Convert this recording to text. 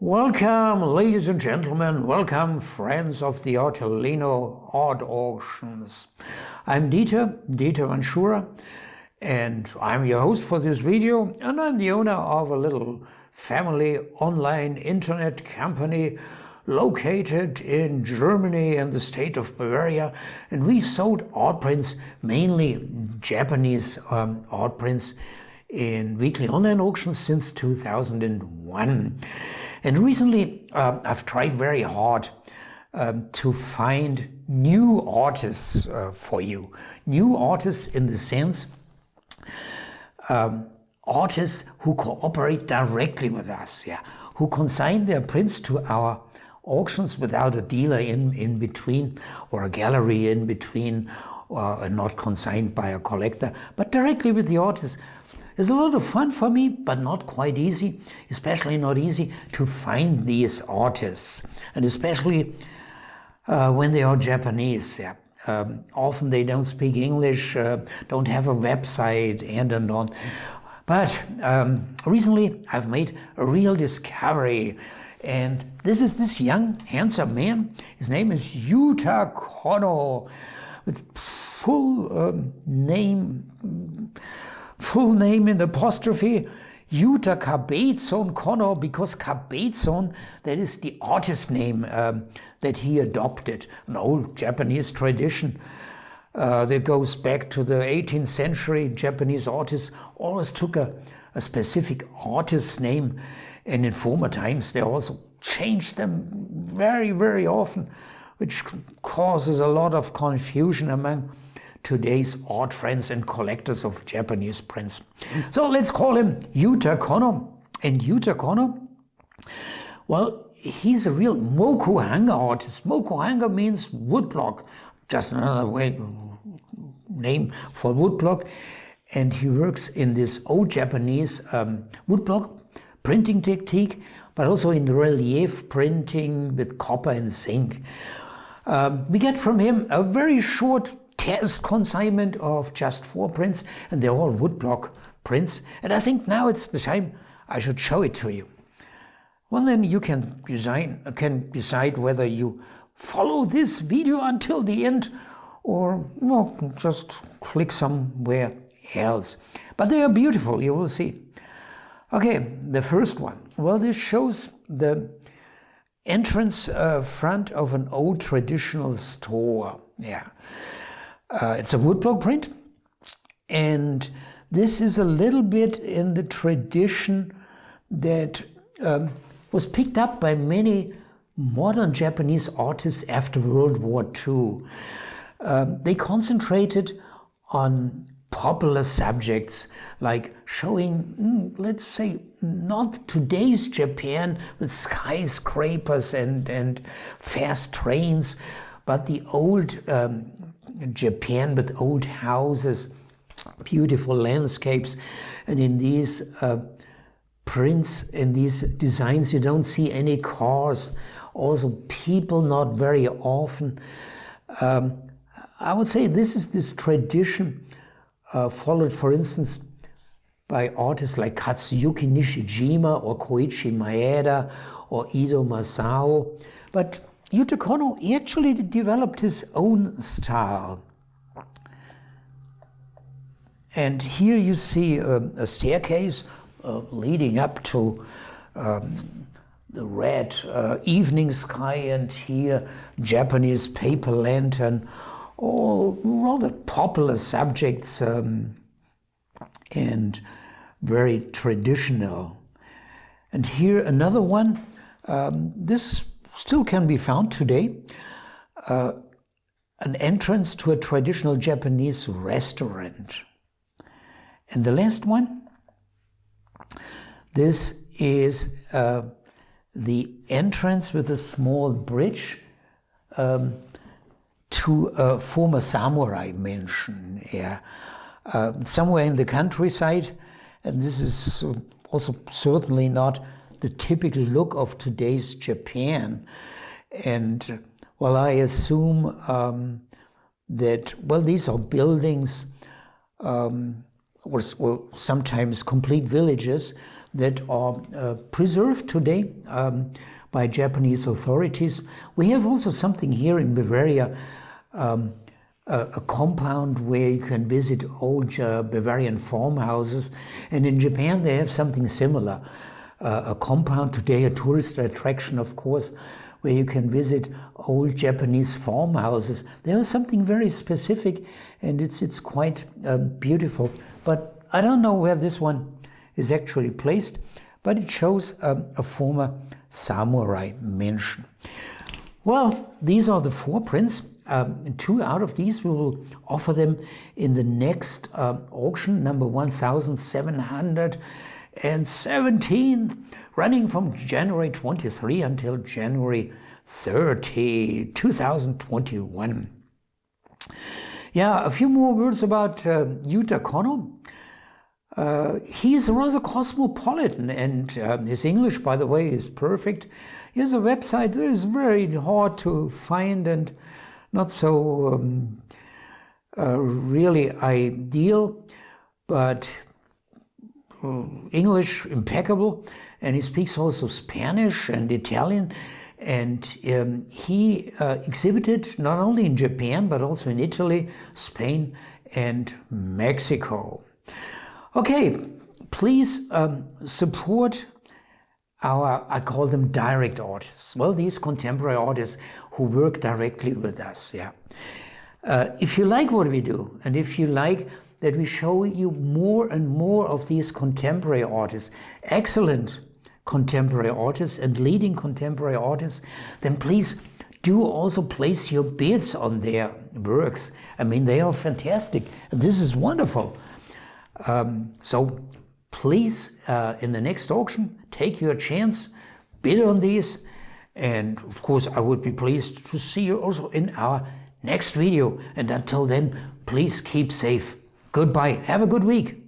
Welcome, ladies and gentlemen, welcome, friends of the Artelino Art Auctions. I'm Dieter Vanschura, and I'm your host for this video, and I'm the owner of a little family online internet company located in Germany and the state of Bavaria, and we've sold art prints, mainly Japanese art prints, in weekly online auctions since 2001. And recently I've tried very hard to find new artists for you. New artists in the sense, artists who cooperate directly with us, who consign their prints to our auctions without a dealer in between or a gallery in between, or not consigned by a collector, but directly with the artist. It's a lot of fun for me, but not quite easy, especially not easy to find these artists, and especially when they are Japanese. Often they don't speak English, don't have a website, and on. But recently I've made a real discovery, and this is this young, handsome man. His name is Yuta Konno, with full name in apostrophe, Yuta Konno, because Kabetson, that is the artist name that he adopted, an old Japanese tradition that goes back to the 18th century. Japanese artists always took a specific artist's name, and in former times they also changed them very, very often, which causes a lot of confusion among today's art friends and collectors of Japanese prints. So let's call him Yuta Konno. And Yuta Konno, well, he's a real Moku Hanga artist. Moku Hanga means woodblock, just another name for woodblock. And he works in this old Japanese woodblock printing technique, but also in relief printing with copper and zinc. We get from him a very short test consignment of just 4 prints, and they're all woodblock prints. And I think now it's the time I should show it to you. Well, then you can decide whether you follow this video until the end, or just click somewhere else. But they are beautiful, you will see. Okay, the first one. Well, this shows the entrance front of an old traditional store. It's a woodblock print, and this is a little bit in the tradition that was picked up by many modern Japanese artists after World War II. They concentrated on popular subjects, like showing, let's say, not today's Japan with skyscrapers and fast trains, but the old Japan with old houses, beautiful landscapes. And in these prints, in these designs, you don't see any cars, also people not very often. I would say this tradition followed, for instance, by artists like Katsuyuki Nishijima or Koichi Maeda or Ido Masao. But Yuta Konno actually developed his own style. And here you see a staircase leading up to the red evening sky, and here Japanese paper lantern, all rather popular subjects and very traditional. And here another one, this still can be found today, an entrance to a traditional Japanese restaurant. And the last one, this is the entrance with a small bridge to a former samurai mansion, somewhere in the countryside. And this is also certainly not the typical look of today's Japan. And well, I assume that, well, these are buildings or sometimes complete villages that are preserved today by Japanese authorities. We have also something here in Bavaria, a compound where you can visit old Bavarian farmhouses. And in Japan they have something similar. A compound today, a tourist attraction, of course, where you can visit old Japanese farmhouses. There is something very specific, and it's quite beautiful. But I don't know where this one is actually placed, but it shows a former samurai mansion. Well, these are the 4 prints. 2 out of these we will offer them in the next auction, number 1717, running from January 23 until January 30, 2021. Yeah, a few more words about Yuta Konno. He is rather cosmopolitan, and his English, by the way, is perfect. He has a website that is very hard to find and not so really ideal, but English impeccable, and he speaks also Spanish and Italian, and he exhibited not only in Japan but also in Italy, Spain and Mexico. Okay, please support our, I call them direct artists. Well, these contemporary artists who work directly with us, yeah. If you like what we do, and if you like that we show you more and more of these contemporary artists, excellent contemporary artists and leading contemporary artists, then please do also place your bids on their works. I mean, they are fantastic, and this is wonderful. So please, in the next auction, take your chance, bid on these, and of course I would be pleased to see you also in our next video. And until then, please keep safe. Goodbye. Have a good week.